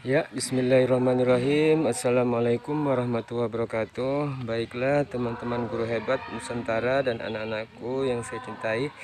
Ya, bismillahirrahmanirrahim. Assalamualaikum warahmatullahi wabarakatuh. Baiklah teman-teman guru hebat Nusantara dan anak-anakku yang saya cintai,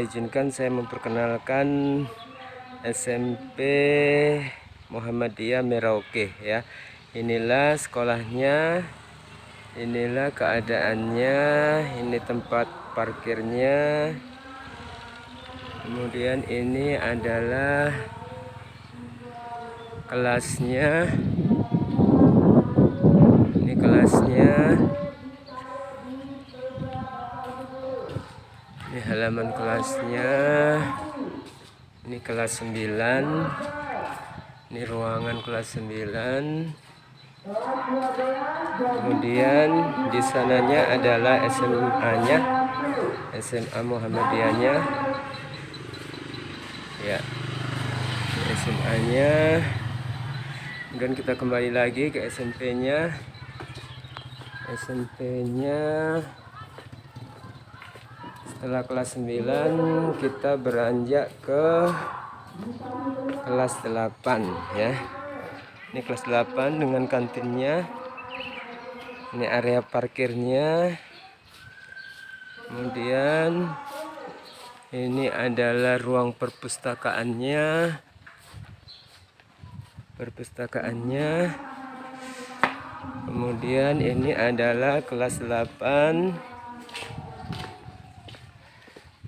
izinkan saya memperkenalkan SMP Muhammadiyah Merauke ya. Inilah sekolahnya, inilah keadaannya, ini tempat parkirnya. Kemudian ini adalah kelasnya. Ini kelasnya. Ini halaman kelasnya. Ini kelas 9. Ini ruangan kelas 9. Kemudian di sananya adalah SMA-nya, SMA Muhammadiyahnya. Ya, SMA-nya. Kemudian kita kembali lagi ke SMP-nya. SMP-nya setelah kelas 9 kita beranjak ke kelas 8 ya. Ini kelas 8 dengan kantinnya. Ini area parkirnya. Kemudian ini adalah ruang perpustakaannya. Kemudian ini adalah kelas 8.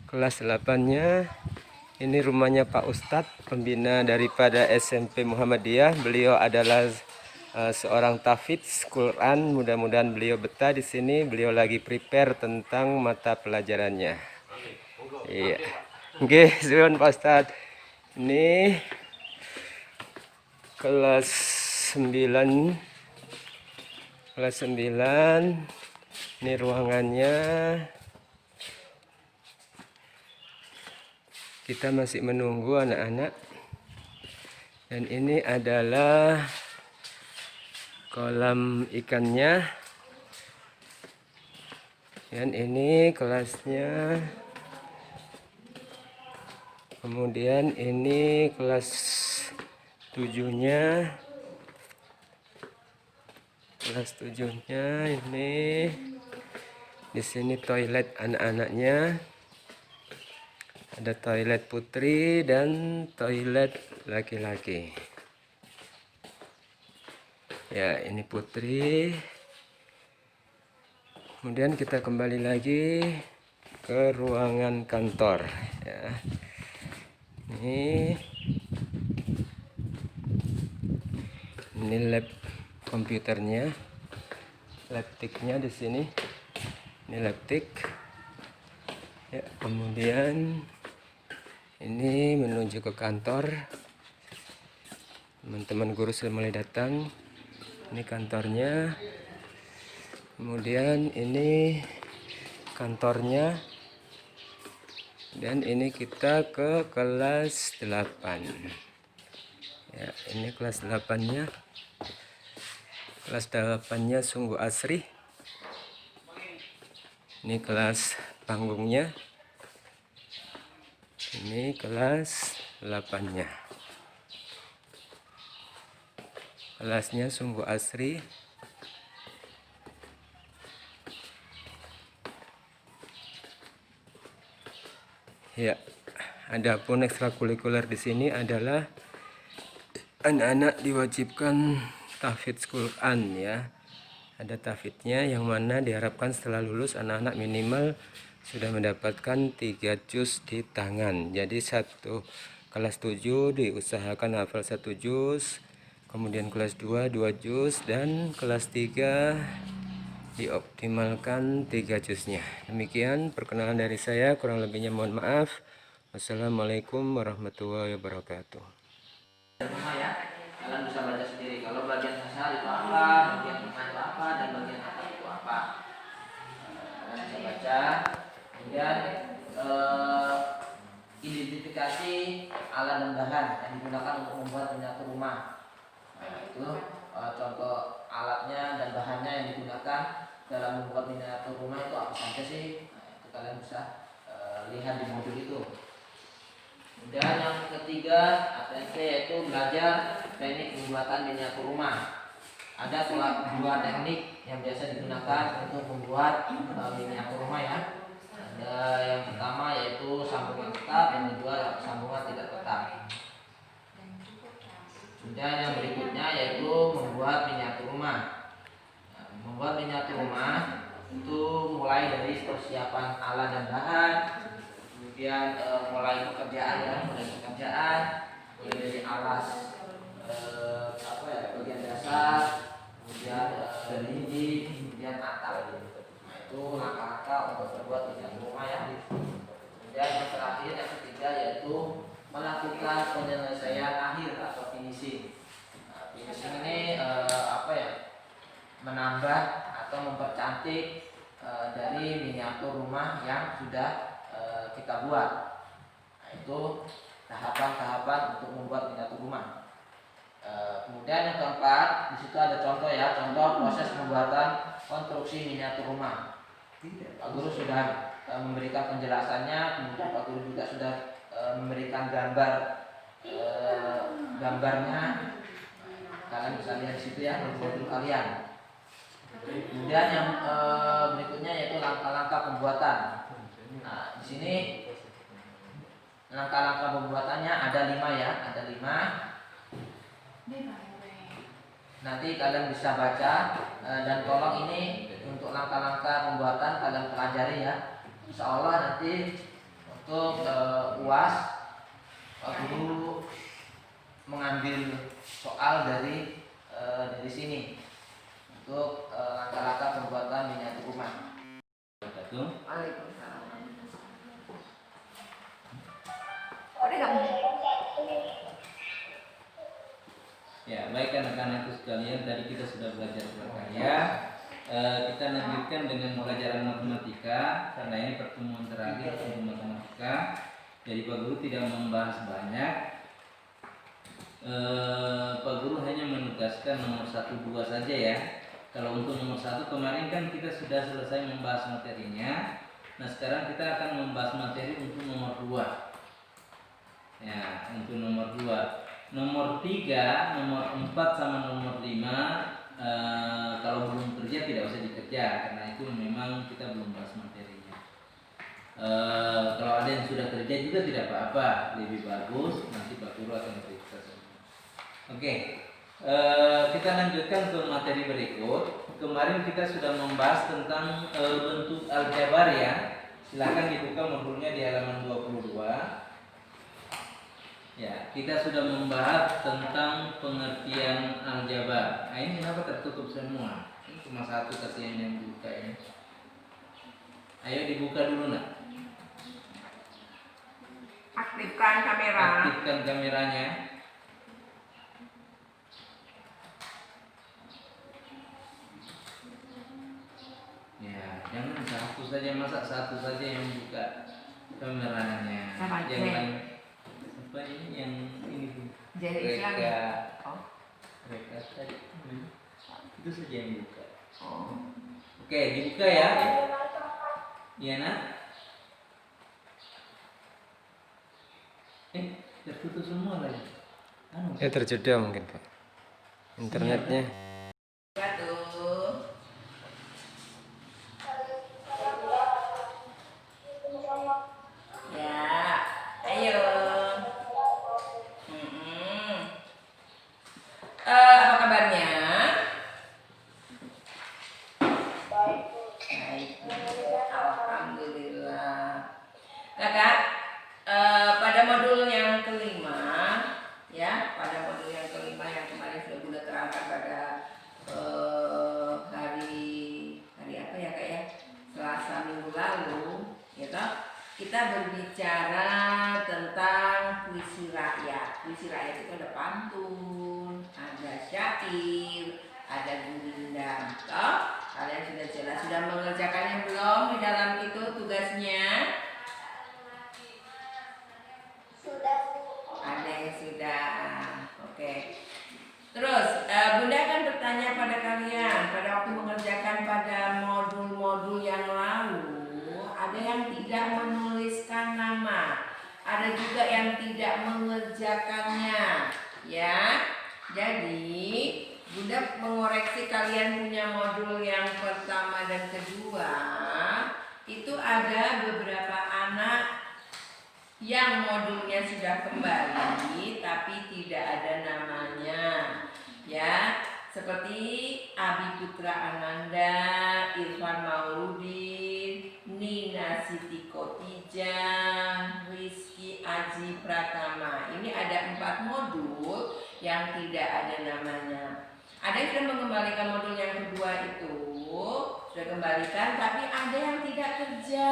Kelas 8-nya ini rumahnya Pak Ustadz, pembina daripada SMP Muhammadiyah. Beliau adalah seorang tahfidz Quran. Mudah-mudahan beliau betah di sini. Beliau lagi prepare tentang mata pelajarannya. Iya. Oke, silakan Pak Ustadz. Ini kelas 9. Kelas 9. Ini ruangannya. Kita masih menunggu anak-anak. Dan ini adalah kolam ikannya. Dan ini kelasnya. Kemudian ini kelas 7-nya. Kelas 7-nya ini. Di sini toilet anak-anaknya. Ada toilet putri dan toilet laki-laki. Ya, ini putri. Kemudian kita kembali lagi ke ruangan kantor. Ya. Ini lab komputernya, laptiknya di sini. Ini laptik. Ya, kemudian ini menuju ke kantor. Teman-teman guru sudah mulai datang. Ini kantornya. Kemudian ini kantornya. Dan ini kita ke kelas 8. Ya, ini kelas 8-nya. Kelas 8-nya sungguh asri. Ini kelas panggungnya. Ini kelas 8-nya. Kelasnya sungguh asri. Ya, adapun ekstrakurikuler di sini adalah anak-anak diwajibkan tahfidz Quran ya. Ada tahfidnya yang mana diharapkan setelah lulus anak-anak minimal sudah mendapatkan 3 juz di tangan. Jadi kelas 7 diusahakan hafal 1 juz, kemudian kelas 2 2 juz, dan kelas 3 dioptimalkan 3 juznya. Demikian perkenalan dari saya, kurang lebihnya mohon maaf. Wassalamualaikum warahmatullahi wabarakatuh. Rumah ya, kalian bisa baca sendiri kalau bagian hasil itu apa, bagian tengah itu apa, dan bagian atas itu apa. Kalian bisa baca. Kemudian identifikasi alat dan bahan yang digunakan untuk membuat miniatur rumah. Nah, itu contoh alatnya dan bahannya yang digunakan dalam membuat miniatur rumah itu apa saja sih? Nah, itu kalian bisa lihat di modul itu. Dan yang ketiga ATC yaitu belajar teknik pembuatan miniatur rumah. Ada dua teknik yang biasa digunakan untuk membuat miniatur rumah ya. Ada yang pertama yaitu sambungan tetap, yang kedua sambungan tidak tetap. Kemudian yang berikutnya yaitu membuat miniatur rumah. Nah, membuat miniatur rumah itu mulai dari persiapan alat dan bahan, kemudian mulai pekerjaan, mulai dari alas bagian dasar, kemudian dinding, kemudian atap. Nah, itu langkah-langkah untuk membuat miniatur rumah ya. Kemudian yang terakhir, yang ketiga yaitu melakukan penyelesaian akhir atau finishing. Nah, finishing ini menambah atau mempercantik dari miniatur rumah yang sudah kita buat. Nah, itu tahapan-tahapan untuk membuat miniatur rumah. Kemudian yang keempat, di situ ada contoh ya, contoh proses pembuatan konstruksi miniatur rumah. Pak Guru sudah memberikan penjelasannya, kemudian Pak Guru juga sudah memberikan gambarnya. Kalian bisa lihat di situ ya, modul kalian. Kemudian yang berikutnya yaitu langkah-langkah pembuatan. Nah, di sini langkah-langkah pembuatannya ada 5 ya, ada 5. Nanti kalian bisa baca dan tolong ini untuk langkah-langkah pembuatan kalian pelajari ya. Insya Allah nanti untuk UAS Pak Guru mengambil soal dari sini untuk langkah-langkah pembuatan miniatur rumah. Waalaikumsalam. Ya, baik anak-anakku sekalian, tadi kita sudah belajar prakarya. Kita lanjutkan dengan pelajaran matematika karena ini pertemuan terakhir untuk matematika. Jadi Pak Guru tidak membahas banyak. Pak Guru hanya menugaskan nomor 1, 2 saja ya. Kalau untuk nomor 1 kemarin kan kita sudah selesai membahas materinya. Nah sekarang kita akan membahas materi untuk nomor 2. Ya, untuk nomor 2. Nomor 3, nomor 4 sama nomor 5 kalau belum kerja tidak usah dikerja karena itu memang kita belum bahas materinya. Kalau ada yang sudah kerja juga tidak apa-apa, lebih bagus, nanti Pak Guru akan periksa semua. Oke, kita lanjutkan ke materi berikut. Kemarin kita sudah membahas tentang bentuk aljabar ya. Silakan dibuka modulnya di halaman 22. Ya, kita sudah membahas tentang pengertian aljabar. Nah, ini kenapa tertutup semua? Ini cuma satu kasihan yang buka ini. Ayo dibuka dulu nak. Aktifkan kamera. Aktifkan kameranya. Ya, jangan satu saja, masa satu saja yang buka kameranya. Sama Yang Jen. lain apa ini yang ini tuh? Jen Islam. Oh. Mereka tadi. Itu saja yang buka. Oh. Oke, dibuka ya. Iya nak. Tertutup semua lagi. Ya terjeda mungkin Pak. Internetnya. Satu. Ya, ayo. Apa kabarnya? Baik. Alhamdulillah. Kakak, pada modul yang kelima, ya, pada modul yang kelima yang kemarin sudah Bunda terangkan pada hari apa ya kak ya, Selasa minggu lalu, ya toh, kita berbicara tentang puisi rakyat. Puisi rakyat itu ada pantun, ada syair, ada gurindam. Toh, kalian sudah jelas, sudah mengerjakannya belum di dalam itu tugasnya? Ada yang sudah. Oke. Terus Bunda akan bertanya pada kalian pada waktu mengerjakan pada modul-modul yang lalu, ada yang tidak menuliskan nama, ada juga yang tidak mengerjakannya, ya. Jadi Bunda mengoreksi kalian punya modul yang pertama dan kedua. Itu ada beberapa anak yang modulnya sudah kembali tapi tidak ada namanya, ya. Seperti Abi Putra Ananda, Irfan Mauludin, Nina Siti Kotijah, Rizky Aji Pratama. Ini ada 4 modul yang tidak ada namanya. Ada yang sudah mengembalikan modul yang kedua itu, sudah kembalikan, tapi ada yang tidak kerja,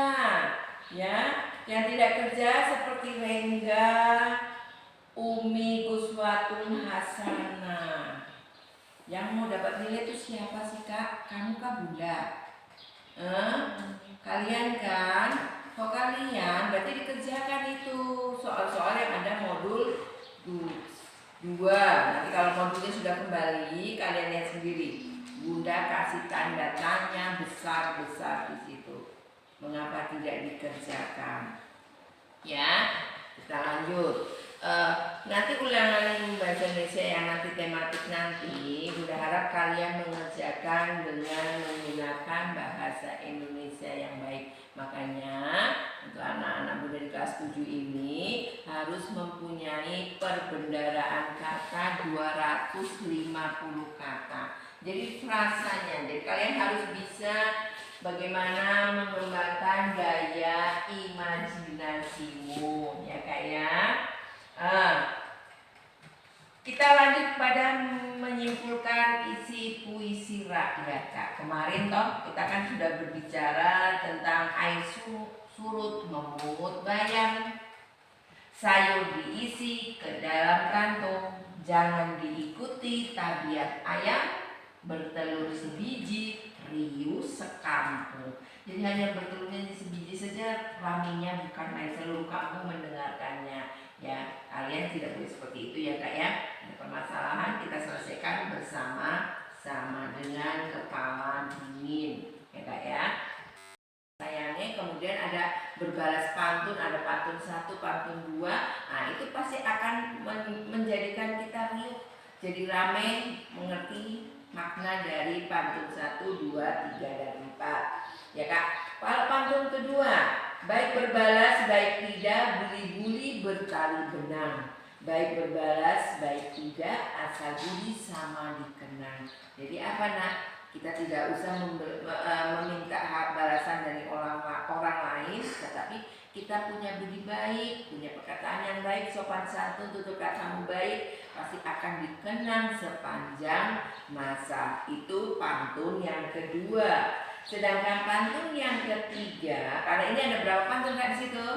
ya. Yang tidak kerja seperti Rengga, Umi Guswatun Hasana. Yang mau dapat nilai itu siapa sih kak? Kamu kah Bunda? Kalian kan? Kalau kalian berarti dikerjakan itu soal-soal yang ada modul 2. Nanti kalau modulnya sudah kembali, kalian lihat sendiri. Bunda kasih tanda tanya besar-besar di situ. Mengapa tidak dikerjakan? Ya, kita lanjut. Nanti ulangan bahasa Indonesia yang nanti tematik nanti, Bunda harap kalian mengerjakan dengan menggunakan bahasa Indonesia yang baik. Makanya untuk anak-anak Bunda di kelas 7 ini harus mempunyai perbendaharaan kata 250 kata. Jadi frasanya, jadi kalian harus bisa bagaimana mengembangkan gaya imajinasimu, ya kak ya. Kita lanjut pada menyimpulkan isi puisi rakyat kak. Kemarin toh kita kan sudah berbicara tentang air surut memungut bayam, sayur diisi ke dalam kantong, jangan diikuti tabiat ayam, bertelur sebiji, riuh sekampung. Jadi hanya bertelurnya sebiji saja raminya, bukan main seluruh kampung mendengarkannya. Ya, kalian tidak boleh seperti itu ya kak ya. Ada permasalahan kita selesaikan bersama-sama dengan kepala dingin ya kak ya. Sayangnya kemudian ada berbalas pantun, ada pantun 1, pantun 2. Nah itu pasti akan menjadikan kita riuh, jadi ramai mengerti makna dari pantun 1, 2, 3, dan 4 ya kak. Kalau pantun kedua, baik berbalas baik tidak, buli-buli bertali benang, baik berbalas baik tidak, asal budi sama dikenang. Jadi apa nak? Kita tidak usah meminta hak balasan dari orang lain, tetapi kita punya budi baik, punya perkataan yang baik, sopan santun, tutur katamu baik, pasti akan dikenang sepanjang masa. Itu pantun yang kedua. Sedangkan pantun yang ketiga, karena ini ada berapa pantun kan di situ?